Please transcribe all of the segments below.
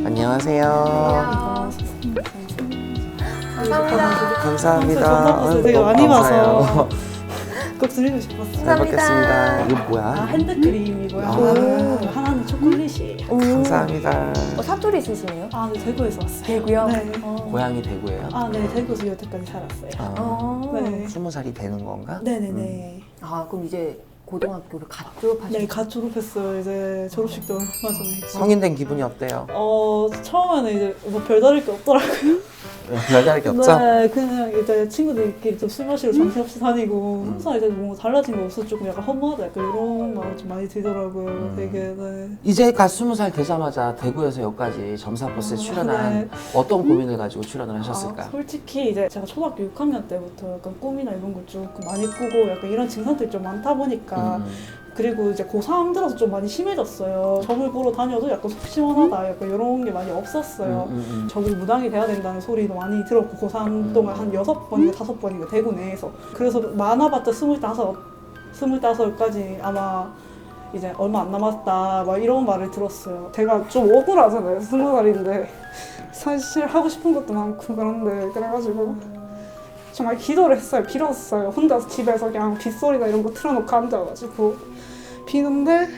안녕하세요. 감사합니다. 감사합니다. 되게 많이 감사해요. 봐서 꼭 드리고 싶었어요. 잘 먹겠습니다. 이거 아, 뭐야? 핸드크림이고요. 아. 하나는 초콜릿이에요. 감사합니다. 사투리 있으시네요? 아, 네, 대구에서 왔어요. 대구요? 네. 고향이 대구예요? 아, 네, 대구에서 여태까지 살았어요. 아, 네. 20살이 되는 건가? 네네네. 아, 그럼 이제 고등학교를 갓 졸업하신 네, 갓 졸업했어요. 이제 졸업식도 얼마 전에 했고. 성인 된 기분이 어때요? 처음에는 이제 뭐 별다를 게 없더라고요. 별다를 게 없죠? 네, 그냥 이제 친구들끼리 좀 술 마시러 정신없이 다니고 항상 이제 뭐 달라진 거 없어서 조금 약간 허무하다 약간 이런 마음이 좀 많이 들더라고요. 되게 네. 이제 갓 20살 되자마자 대구에서 여기까지 점사버스에 출연한 네. 어떤 고민을 가지고 출연을 하셨을까? 솔직히 이제 제가 초등학교 6학년 때부터 약간 꿈이나 이런 거 조금 많이 꾸고 약간 이런 증상들이 좀 많다 보니까 그리고 이제 고3 들어서 좀 많이 심해졌어요. 점을 보러 다녀도 약간 속 시원하다 약간 이런 게 많이 없었어요. 저보고 무당이 돼야 된다는 소리도 많이 들었고 고3 동안 한 6번인가 5번인가 대구 내에서 그래서 많아봤자 25까지 아마 이제 얼마 안 남았다 막 이런 말을 들었어요. 제가 좀 억울하잖아요. 20살인데 사실 하고 싶은 것도 많고 그런데 그래가지고 정말 기도를 했어요. 빌었어요. 혼자서 집에서 그냥 빗소리나 이런 거 틀어놓고 앉아가지고 비는데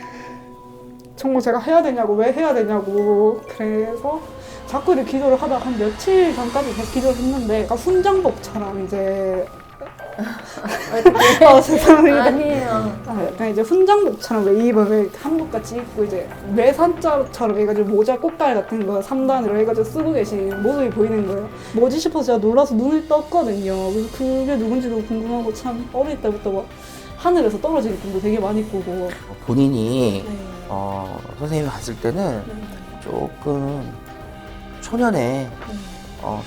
정말 제가 해야 되냐고 왜 해야 되냐고 그래서 자꾸 이렇게 기도를 하다가 한 며칠 전까지 계속 기도를 했는데 약간 훈장복처럼 이제 죄송합니다. 아니에요. 약간 이제 훈장복처럼 왜 입을 한복같이 입고 이제 매산자처럼 해가지고 모자 꽃갈 같은 거 3단으로 해가지고 쓰고 계신 모습이 보이는 거예요. 뭐지 싶어서 제가 놀라서 눈을 떴거든요. 그래서 그게 누군지도 궁금하고 참 어릴 때부터 막 하늘에서 떨어지는 꿈도 되게 많이 꾸고. 본인이 네. 선생님이 봤을 때는 네. 조금 초년에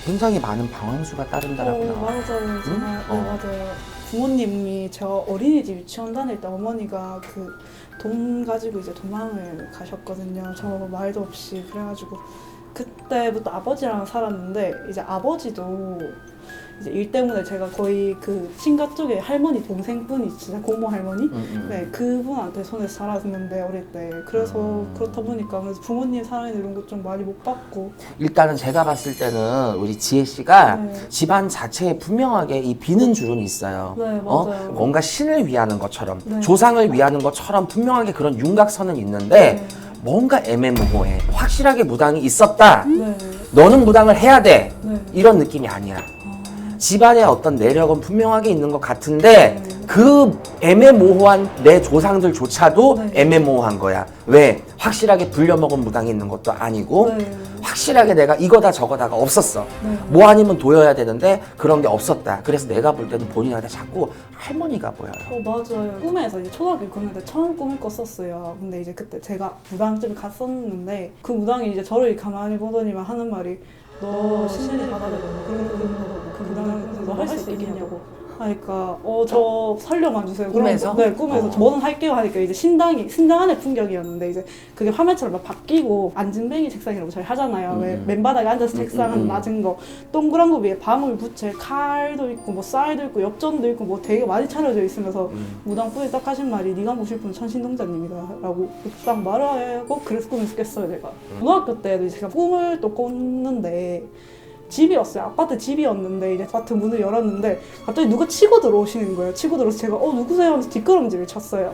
굉장히 많은 방황수가 따른다라고 나와요. 맞아요. 제가, 응? 네, 맞아요. 부모님이 제가 어린이집 유치원 다닐 때 어머니가 그 돈 가지고 이제 도망을 가셨거든요. 저 말도 없이. 그래가지고 그때부터 아버지랑 살았는데 이제 아버지도 이제 일 때문에 제가 거의 그 친가 쪽에 할머니 동생분이 진짜 고모 할머니 네 그분한테 손에서 자랐는데 어릴 때 그래서 그렇다 보니까 부모님 사랑이나 이런 것 좀 많이 못 받고 일단은 제가 봤을 때는 우리 지혜 씨가 네. 집안 자체에 분명하게 이 비는 줄은 있어요. 네, 맞아요. 뭔가 신을 위하는 것처럼 네. 조상을 위하는 것처럼 분명하게 그런 윤곽선은 있는데 네. 뭔가 애매모호해. 확실하게 무당이 있었다. 네. 너는 무당을 해야 돼. 네. 이런 느낌이 아니야. 집안의 어떤 내력은 분명하게 있는 것 같은데 네. 그 애매모호한 내 조상들조차도 네. 애매모호한 거야. 왜? 확실하게 불려먹은 무당이 있는 것도 아니고 네. 확실하게 내가 이거다 저거다가 없었어. 네. 뭐 아니면 도여야 되는데 그런 게 없었다. 그래서 내가 볼 때는 본인한테 자꾸 할머니가 보여요. 맞아요. 꿈에서 이제 초등학교 6학년 때 처음 꿈을 꿨었어요. 근데 이제 그때 제가 무당집에 갔었는데 그 무당이 이제 저를 가만히 보더니만 하는 말이 너 신인이 받아야 되고 그 무당한테 너 할 수 있겠냐고 하니까 저 살려만 주세요. 꿈에서? 네, 꿈에서 뭐는 할게요 하니까 이제 신당 안의 풍경이었는데 이제 그게 화면처럼 막 바뀌고 앉은뱅이 책상이라고 저희 하잖아요. 왜 맨바닥에 앉아서 책상 한 낮은 거 동그란 거 위에 방울 부채 칼도 있고 뭐 쌀도 있고 엽전도 있고 뭐 되게 많이 차려져 있으면서 무당 꿈에 딱 하신 말이 네가 모실 분은 천신동자님이다 라고 딱 말을 하고 그래서 꿈을 깼어요 제가. 고등학교 때도 제가 꿈을 또 꿨는데 집이었어요. 아파트 집이었는데 이제 아파트 문을 열었는데 갑자기 누가 치고 들어오시는 거예요. 치고 들어서 제가 누구세요 하면서 뒷걸음질을 쳤어요.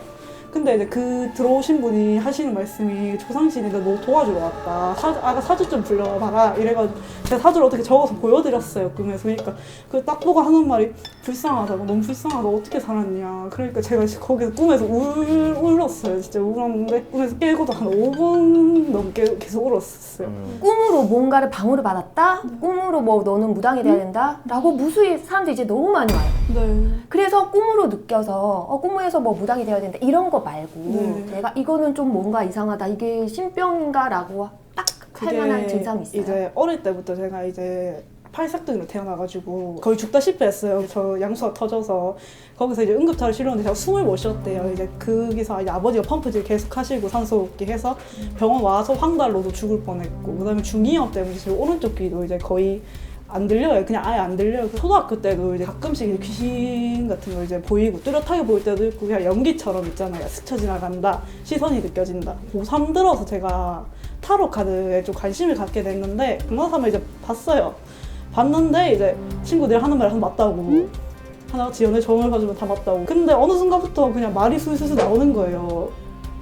근데 이제 그 들어오신 분이 하시는 말씀이 조상신인데 너 도와주러 왔다. 아가 사주 좀 불러봐라. 이래가지고 제가 사주를 어떻게 적어서 보여드렸어요. 꿈에서. 그러니까 그 딱 보고 하는 말이 불쌍하다고. 너무 불쌍하다. 어떻게 살았냐. 그러니까 제가 거기서 꿈에서 울었어요. 진짜 울었는데 꿈에서 깨고도 한 5분 넘게 계속 울었어요. 꿈으로 뭔가를 방울을 받았다? 꿈으로 뭐 너는 무당이 돼야 된다? 라고 무수히 사람들이 이제 너무 많이 와요. 네. 그래서 꿈으로 느껴서 꿈에서 뭐 무당이 되어야 된다 이런 거 말고 네. 내가 이거는 좀 뭔가 이상하다 이게 신병인가 라고 딱 할 만한 증상이 있어요. 이제 어릴 때부터 제가 이제 팔색등으로 태어나가지고 거의 죽다시피 했어요. 저 양수가 터져서 거기서 이제 응급차를 실었는데 제가 숨을 못 쉬었대요. 이제 거기서 이제 아버지가 펌프질 계속 하시고 산소호흡기 해서 병원 와서 황달로도 죽을 뻔했고 그다음에 중이염 때문에 지금 오른쪽 귀도 이제 거의 안 들려요. 그냥 아예 안 들려요. 초등학교 때도 이제 가끔씩 귀신 같은 거 이제 보이고 뚜렷하게 보일 때도 있고 그냥 연기처럼 있잖아요. 스쳐 지나간다. 시선이 느껴진다. 고3 들어서 제가 타로 카드에 좀 관심을 갖게 됐는데 그러고 나서 이제 봤어요. 봤는데 이제 친구들이 하는 말이 다 맞다고. 하나같이 연애 조언을 봐주면 다 맞다고. 근데 어느 순간부터 그냥 말이 술술 나오는 거예요.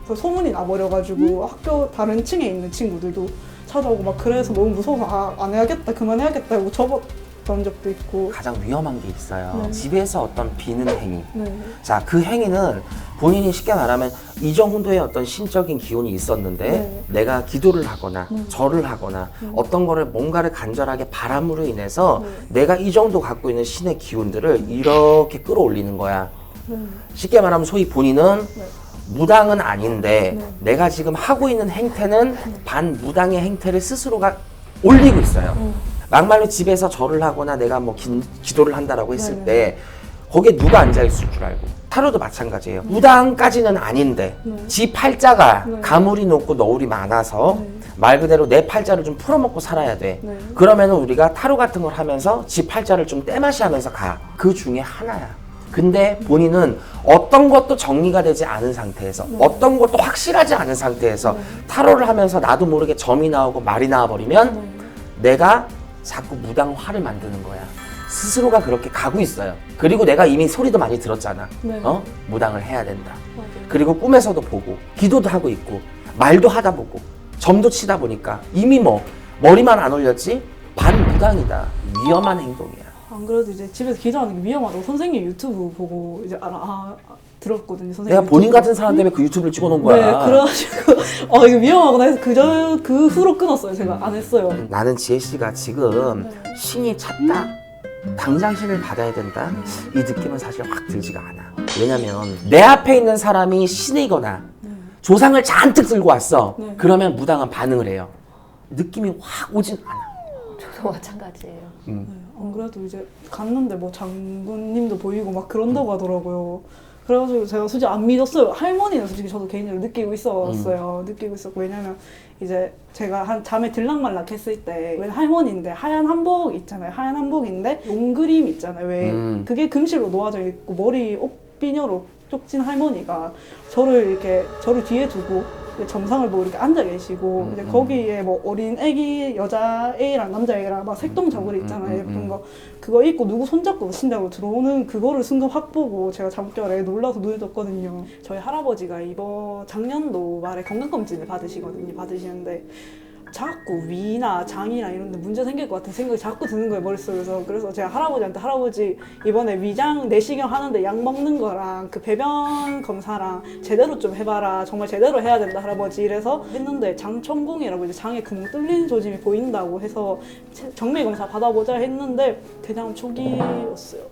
그래서 소문이 나버려가지고 학교 다른 층에 있는 친구들도 찾아오고 막 그래서 너무 무서워서 안 해야겠다, 그만해야겠다 하고 접었던 적도 있고. 가장 위험한 게 있어요. 네. 집에서 어떤 비는 행위. 네. 자, 그 행위는 본인이 쉽게 말하면 이 정도의 어떤 신적인 기운이 있었는데 네. 내가 기도를 하거나 절을 하거나 어떤 거를 뭔가를 간절하게 바람으로 인해서 내가 이 정도 갖고 있는 신의 기운들을 이렇게 끌어올리는 거야. 쉽게 말하면 소위 본인은 무당은 아닌데 내가 지금 하고 있는 행태는 반무당의 행태를 스스로가 올리고 있어요. 막말로 집에서 절을 하거나 내가 뭐 기도를 한다라고 했을 때 거기에 누가 앉아있을 줄 알고. 타로도 마찬가지예요. 무당까지는 아닌데 지 팔자가 가물이 높고 너울이 많아서 말 그대로 내 팔자를 좀 풀어먹고 살아야 돼. 그러면 우리가 타로 같은 걸 하면서 지 팔자를 좀 떼마시 하면서 가. 그 중에 하나야. 근데 본인은 어떤 것도 정리가 되지 않은 상태에서 어떤 것도 확실하지 않은 상태에서 타로를 하면서 나도 모르게 점이 나오고 말이 나와버리면 내가 자꾸 무당화를 만드는 거야. 스스로가 그렇게 가고 있어요. 그리고 내가 이미 소리도 많이 들었잖아. 무당을 해야 된다. 그리고 꿈에서도 보고 기도도 하고 있고 말도 하다 보고 점도 치다 보니까 이미 뭐 머리만 안 올렸지 반무당이다. 위험한 행동이야. 안 그래도 이제 집에서 기도하는 게 위험하다고 선생님 유튜브 보고 이제 들었거든요. 선생님 내가 본인 유튜브. 같은 사람 때문에 그 유튜브를 찍어놓은 거야. 네, 그래가지고 이거 위험하구나 해서 그 후로 끊었어요. 제가 안 했어요. 나는 지혜 씨가 지금 신이 찼다. 당장 신을 받아야 된다. 이 느낌은 사실 확 들지가 않아. 왜냐면 내 앞에 있는 사람이 신이거나 조상을 잔뜩 들고 왔어. 그러면 무당한 반응을 해요. 느낌이 확 오진 않아. 저도 마찬가지예요. 안 그래도 이제 갔는데 뭐 장군님도 보이고 막 그런다고 하더라고요. 그래가지고 제가 솔직히 안 믿었어요. 할머니는 솔직히 저도 개인적으로 느끼고 있었어요. 느끼고 있었고. 왜냐면 이제 제가 한 잠에 들락말락 했을 때 왜 할머니인데 하얀 한복 있잖아요. 하얀 한복인데 용그림 있잖아요. 왜 그게 금실로 놓아져 있고 머리 옷비녀로 쪽진 할머니가 저를 뒤에 두고 정상을 보고 이렇게 앉아 계시고 이제 거기에 뭐 어린 애기 여자 애랑 남자 애랑 막 색동 저고리 있잖아요. 예쁜 거 그거 입고 누구 손잡고 신자고 들어오는 그거를 순간 확 보고 제가 잠결에 놀라서 눈을 떴거든요. 저희 할아버지가 이번 작년도 말에 건강검진을 받으시는데 자꾸 위나 장이나 이런 데 문제 생길 것 같은 생각이 자꾸 드는 거예요, 머릿속에서. 그래서 제가 할아버지한테 할아버지 이번에 위장 내시경 하는데 약 먹는 거랑 그 배변 검사랑 제대로 좀 해봐라. 정말 제대로 해야 된다, 할아버지. 이래서 했는데 장천공이라고 이제 장에 구멍 뚫리는 조짐이 보인다고 해서 정밀 검사 받아보자 했는데 대장 초기였어요.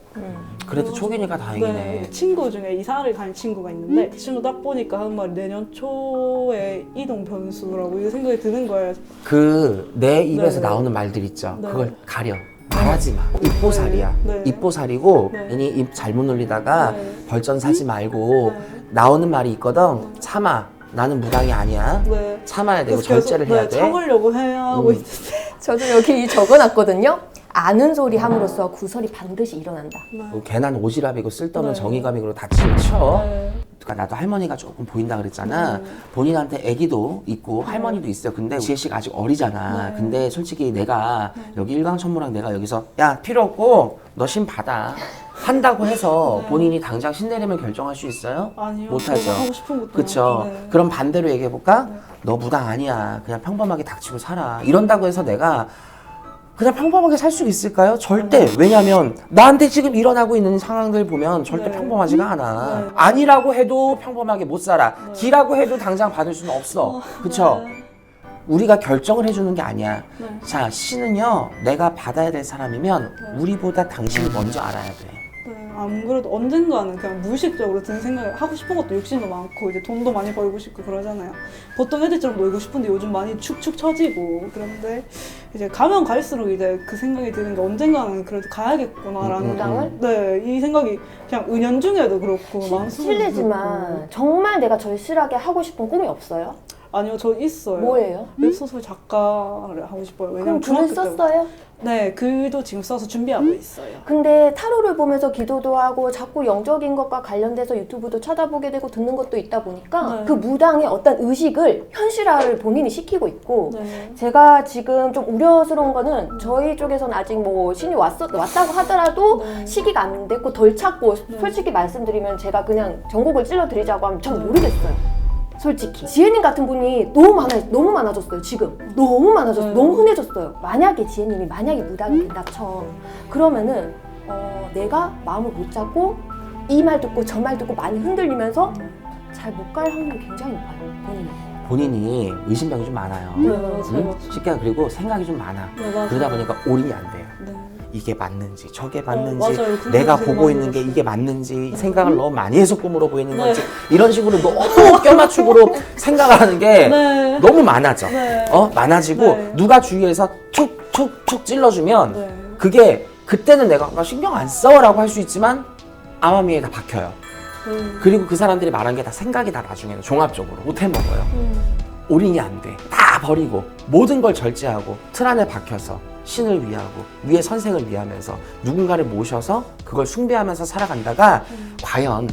그래도 초기니까 다행이네. 네, 친구 중에 이사를 간 친구가 있는데 그 친구 딱 보니까 하는 말이 내년 초에 이동 변수라고 이 생각이 드는 거예요. 그 내 입에서 네. 나오는 말들 있죠. 네. 그걸 가려. 말하지 마. 입보살이야. 네. 입보살이고 네. 괜히 입 잘못 놀리다가 네. 벌전 사지 말고 네. 나오는 말이 있거든. 참아. 나는 무당이 아니야. 네. 참아야 되고 그래서 절제를 계속, 해야 돼. 참으려고 해야 하고 있는데 저도 여기 적어놨거든요. 아는 소리 함으로써 구설이 반드시 일어난다. 뭐 괜한 오지랖이고 쓸데없는 네. 정의감이고 다 치우쳐. 네. 그러니까 나도 할머니가 조금 보인다 그랬잖아. 본인한테 아기도 있고 할머니도 있어요. 근데 지혜 씨가 아직 어리잖아. 네. 근데 솔직히 내가 여기 일광천무랑 내가 여기서 야 필요 없고 너 신 받아 한다고 해서 본인이 당장 신 내리면 결정할 수 있어요? 아니요. 못하죠. 저도 하고 싶은 것도 그쵸. 네. 그럼 반대로 얘기해볼까? 너 무당 아니야. 그냥 평범하게 닥치고 살아. 이런다고 해서 내가 그냥 평범하게 살 수 있을까요? 절대. 왜냐면 나한테 지금 일어나고 있는 상황들 보면 절대 네. 평범하지가 않아. 네. 아니라고 해도 평범하게 못 살아. 기라고 해도 당장 받을 수는 없어. 그쵸? 네. 우리가 결정을 해주는 게 아니야. 네. 자, 신은요, 내가 받아야 될 사람이면 우리보다 당신이 먼저 알아야 돼. 네, 안 그래도 언젠가는 그냥 무의식적으로 드는 생각이 하고 싶은 것도 욕심도 많고 이제 돈도 많이 벌고 싶고 그러잖아요. 보통 애들처럼 놀고 싶은데 요즘 많이 축축 처지고 그런데 이제 가면 갈수록 이제 그 생각이 드는 게 언젠가는 그래도 가야겠구나라는 무당을? 네, 이 생각이 그냥 은연중에도 그렇고 마음속에도 실례지만 정말 내가 절실하게 하고 싶은 꿈이 없어요? 그렇고. 아니요, 저 있어요. 뭐예요? 웹소설 작가를 하고 싶어요. 왜냐면 그럼 글을 중학교 때. 썼어요? 네, 글도 지금 써서 준비하고 있어요. 근데 타로를 보면서 기도도 하고 자꾸 영적인 것과 관련돼서 유튜브도 찾아보게 되고 듣는 것도 있다 보니까 네. 그 무당의 어떤 의식을 현실화를 본인이 시키고 있고 네. 제가 지금 좀 우려스러운 거는 저희 쪽에서는 아직 뭐 신이 왔다고 하더라도 네. 시기가 안 됐고 덜 찾고 네. 솔직히 말씀드리면 제가 그냥 전곡을 찔러드리자고 하면 전 모르겠어요. 솔직히 지혜님 같은 분이 너무 많아졌어요. 지금 너무 많아졌어요. 네. 너무 흔해졌어요. 만약에 지혜님이 만약에 무당이 된다 쳐 그러면은 내가 마음을 못 잡고 이 말 듣고 저 말 듣고 많이 흔들리면서 잘 못 갈 확률이 굉장히 높아요. 본인이 의심병이 좀 많아요. 네, 응? 맞아요. 쉽게 그리고 생각이 좀 많아. 네, 맞아요. 그러다 보니까 올인이 안 돼요. 네. 이게 맞는지 저게 맞는지 맞아요. 그런 내가 생각 보고 많이 있는 게 들었어요. 이게 맞는지 생각을 너무 많이 해서 꿈으로 보이는 네. 건지 이런 식으로 너무 껴맞추고로 생각을 하는 게 네. 너무 많아져. 네. 많아지고 네. 누가 주위에서 툭툭툭 찔러주면 네. 그게 그때는 내가 신경 안 써라고 할 수 있지만 암암리에 다 박혀요. 그리고 그 사람들이 말한 게 다 생각이 다 나중에는 종합적으로 못해 먹어요. 올인이 안 돼. 다 버리고 모든 걸 절제하고 틀 안에 박혀서 신을 위하고 위의 선생을 위하면서 누군가를 모셔서 그걸 숭배하면서 살아간다가 과연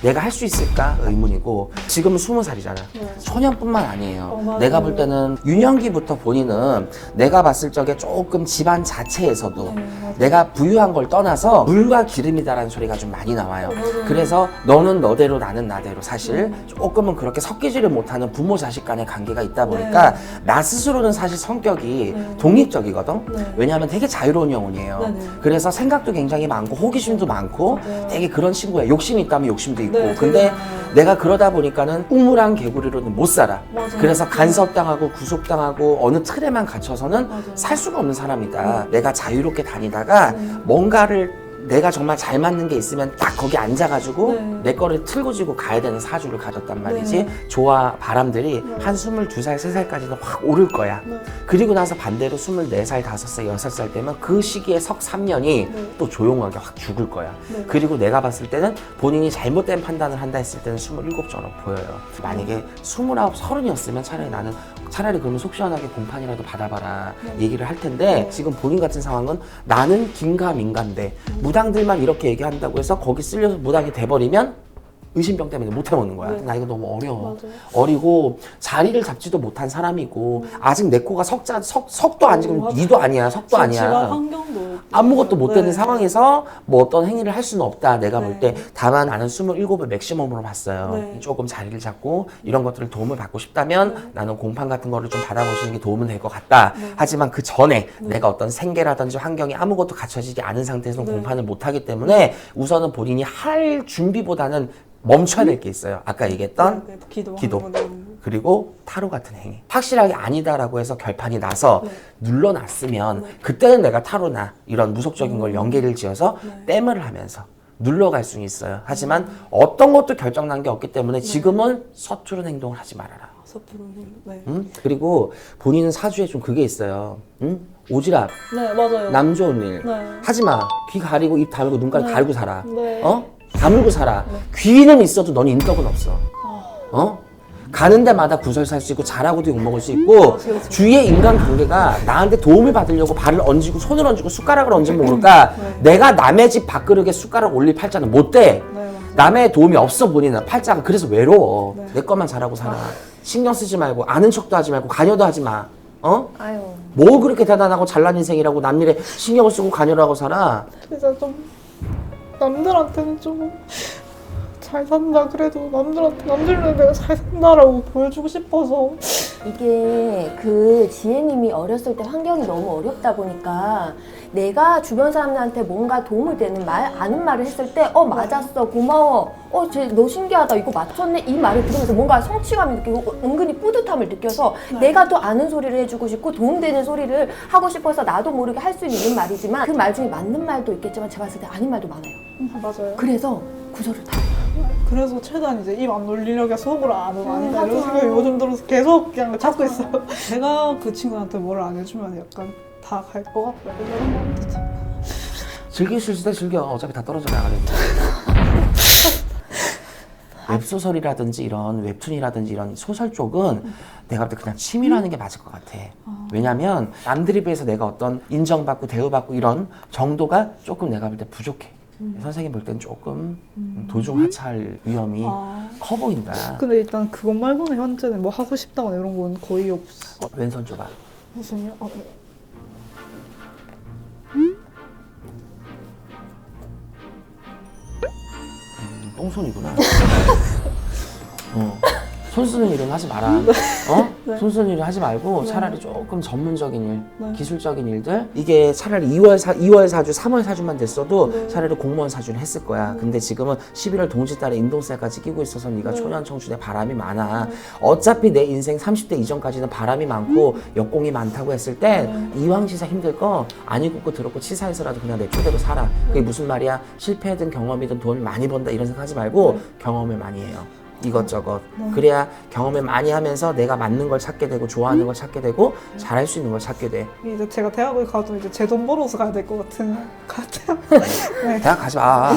내가 할 수 있을까 의문이고 지금은 20살이잖아. 네. 소년뿐만 아니에요. 맞아요. 내가 볼 때는 유년기부터 본인은 내가 봤을 적에 조금 집안 자체에서도 네, 맞아요. 내가 부유한 걸 떠나서 물과 기름이다라는 소리가 좀 많이 나와요. 맞아요. 그래서 너는 너대로 나는 나대로 사실 조금은 그렇게 섞이지를 못하는 부모 자식 간의 관계가 있다 보니까 네. 나 스스로는 사실 성격이 네. 독립적이거든. 네. 왜냐하면 되게 자유로운 영혼이에요. 네, 네. 그래서 생각도 굉장히 많고 호기심도 많고 맞아요. 되게 그런 친구야. 욕심이 있다면 욕심도 있고. 네, 근데 되게 많아요. 내가 그러다 보니까는 우물한 개구리로는 못 살아. 맞아요. 그래서 간섭당하고 구속당하고 어느 틀에만 갇혀서는 맞아요. 살 수가 없는 사람이다. 내가 자유롭게 다니다가 뭔가를 내가 정말 잘 맞는 게 있으면 딱 거기 앉아가지고 네. 내 거를 틀고 지고 가야 되는 사주를 가졌단 말이지. 네. 조화 바람들이 네. 한 22살, 3살까지는 확 오를 거야. 네. 그리고 나서 반대로 24살, 5살, 6살 되면 그 시기에 석 3년이 네. 또 조용하게 확 죽을 거야. 네. 그리고 내가 봤을 때는 본인이 잘못된 판단을 한다 했을 때는 27처럼 보여요. 만약에 29, 30이었으면 차라리 그러면 속 시원하게 공판이라도 받아봐라 얘기를 할 텐데 지금 본인 같은 상황은 나는 긴가민가인데 무당들만 이렇게 얘기한다고 해서 거기 쓸려서 무당이 돼버리면 의심병 때문에 못 해먹는 거야. 네. 나 이거 너무 어려워. 맞아요. 어리고 자리를 잡지도 못한 사람이고 아직 내 코가 석도 안 지금 맞아요. 이도 아니야. 석도 지금 집안 아니야. 환경도 아무것도 못 되는 네. 상황에서 뭐 어떤 행위를 할 수는 없다. 내가 볼 때 네. 다만 나는 27을 맥시멈으로 봤어요. 네. 조금 자리를 잡고 이런 것들을 도움을 받고 싶다면 나는 공판 같은 거를 좀 받아보시는 게 도움은 될 것 같다. 하지만 그 전에 내가 어떤 생계라든지 환경이 아무것도 갖춰지지 않은 상태에서는 네. 공판을 못 하기 때문에 우선은 본인이 할 준비보다는 멈춰야 될 게 있어요. 아까 얘기했던 네, 기도. 그리고 타로 같은 행위. 확실하게 아니다라고 해서 결판이 나서 네. 눌러놨으면 그때는 내가 타로나 이런 무속적인 걸 연계를 지어서 네. 땜을 하면서 눌러갈 수는 있어요. 하지만 어떤 것도 결정난 게 없기 때문에 지금은 서투른 행동을 하지 말아라. 서투른 네. 응? 그리고 본인은 사주에 좀 그게 있어요. 응? 오지랖, 네, 맞아요. 남 좋은 일. 네. 하지마. 귀 가리고 입 다물고 눈 네. 가리고 살아. 네. 다물고 살아. 귀는 있어도 넌 인덕은 없어. 가는 데마다 구설살 수 있고 잘하고도 욕먹을 수 있고 그렇죠. 주위의 인간관계가 나한테 도움을 받으려고 발을 얹고 손을 얹고 숟가락을 얹으면 모를까 내가 남의 집 밥그릇에 숟가락 올릴 팔자는 못 돼. 네, 맞아요. 남의 도움이 없어 본인은 팔자가 그래서 외로워. 네. 내 것만 잘하고 살아. 신경 쓰지 말고 아는 척도 하지 말고 관여도 하지 마. 아유. 뭐 그렇게 대단하고 잘난 인생이라고 남일에 신경을 쓰고 관여를 하고 살아. 진짜 좀 남들한테는 좀 잘 산다 그래도 남들은 내가 잘 산다라고 보여주고 싶어서 이게 그 지혜님이 어렸을 때 환경이 너무 어렵다 보니까 내가 주변 사람들한테 뭔가 도움을 되는 말, 아는 말을 했을 때 맞았어, 고마워, 너 신기하다, 이거 맞췄네 이 말을 들으면서 뭔가 성취감을 느끼고 은근히 뿌듯함을 느껴서 내가 또 아는 소리를 해주고 싶고 도움되는 소리를 하고 싶어서 나도 모르게 할 수 있는 말이지만 그 말 중에 맞는 말도 있겠지만 제가 봤을 때 아닌 말도 많아요. 맞아요. 그래서 구설을 다 그래서 최대한 이제 입 안 놀리려고 속으로 안 하고 아니다 이런 맞아. 생각이 요즘 들어서 계속 그냥 찾고 있어요. 제가 그 친구한테 뭘 안 해주면 약간 다 갈 것 같고요. 이런 마음도 참. 즐길 수 있을 때 즐겨. 어차피 다 떨어져 나가는 거. 웹소설이라든지 이런 웹툰이라든지 이런 소설 쪽은 내가 볼 때 그냥 취미로 하는 게 맞을 것 같아. 왜냐면 남들에 비해서 내가 어떤 인정받고 대우받고 이런 정도가 조금 내가 볼 때 부족해. 선생님 볼 땐 조금 도중하차할 위험이 커 보인다. 근데 일단 그것 말고는 현재는 뭐 하고 싶다거나 이런 건 거의 없어. 왼손 줘봐. 무슨요? 똥손이구나. 손 쓰는 일은 하지 마라. 손 쓰는 일은 하지 말고 차라리 조금 전문적인 일, 기술적인 일들. 이게 차라리 2월 사주, 3월 사주만 됐어도 차라리 공무원 사주를 했을 거야. 근데 지금은 11월 동지달에 인동세까지 끼고 있어서 네가 초년 청춘에 바람이 많아. 어차피 내 인생 30대 이전까지는 바람이 많고 역공이 많다고 했을 때 이왕시사 힘들 거 안 읽고 들었고 치사해서라도 그냥 내 초대로 살아. 그게 무슨 말이야? 실패든 경험이든 돈을 많이 번다 이런 생각 하지 말고 경험을 많이 해요. 이것저것. 그래야 경험을 많이 하면서 내가 맞는 걸 찾게 되고 좋아하는 걸 찾게 되고 잘할 수 있는 걸 찾게 돼. 이제 제가 대학을 가도 이제 제 돈 벌어서 가야 될 것 같아요. 네. 대학 가지 마.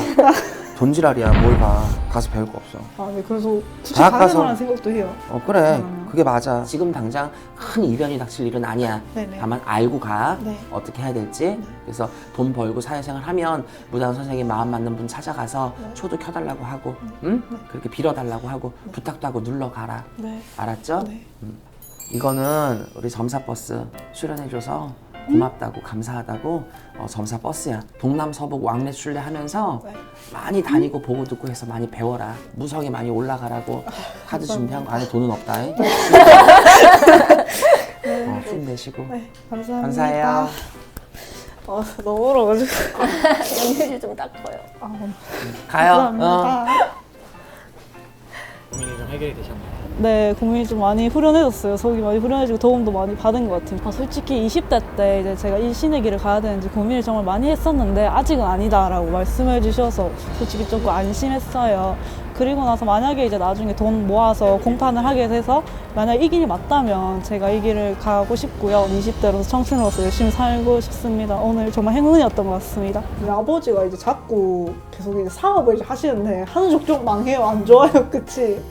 돈지랄이야. 뭘 가. 가서 배울 거 없어. 아, 네. 그래서 굳이 대학 가야 가서- 되나라는 생각도 해요. 그래. 그게 맞아. 지금 당장 큰 이변이 닥칠 일은 아니야. 네네. 다만 알고 가. 네. 어떻게 해야 될지. 그래서 돈 벌고 사회생활 하면 무당 선생님 마음 맞는 분 찾아가서 초도 켜달라고 하고, 응? 그렇게 빌어달라고 하고, 부탁도 하고 눌러가라. 네. 알았죠? 네. 이거는 우리 점사버스 출연해줘서 고맙다고 감사하다고 점사버스야. 동남서북 왕래출래 하면서 네. 많이 다니고 보고 듣고 해서 많이 배워라. 무성이 많이 올라가라고. 카드 준비한 거 안에 돈은 없다. 힘내시고. 네. 감사합니다. 감사해요. 너무 울어가지고. 연휴를 좀 닦아요. 가요. 감사합니다. 고민이 좀 해결이 되셨나요? 네, 고민이 좀 많이 후련해졌어요. 속이 많이 후련해지고 도움도 많이 받은 것 같아요. 솔직히 20대 때 이제 제가 이 신의 길을 가야 되는지 고민을 정말 많이 했었는데 아직은 아니다라고 말씀해 주셔서 솔직히 조금 안심했어요. 그리고 나서 만약에 이제 나중에 돈 모아서 공판을 하게 돼서 만약 이 길이 맞다면 제가 이 길을 가고 싶고요. 20대로서 청춘으로서 열심히 살고 싶습니다. 오늘 정말 행운이었던 것 같습니다. 우리 아버지가 이제 자꾸 계속 이제 사업을 이제 하시는데 하는 쪽 좀 망해요. 안 좋아요. 그치?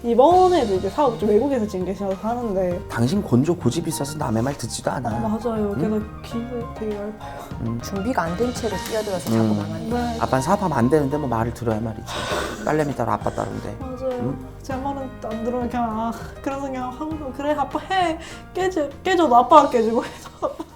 이번에도 이제 사업 좀 외국에서 지금 계셔서 하는데 당신 곤조 고집이 있어서 남의 말 듣지도 않아. 맞아요. 걔가 귀가 되게 얇아요. 준비가 안 된 채로 뛰어들어서 자꾸 망하는 거. 네. 아빠는 사업하면 안 되는데 뭐 말을 들어야 말이지. 딸내미 따라 아빠 따른데. 맞아요. 제 말은 안 들으면 그냥 그래서 그냥 하고 그래 아빠 해 깨져도 아빠가 깨지고 해서 아빠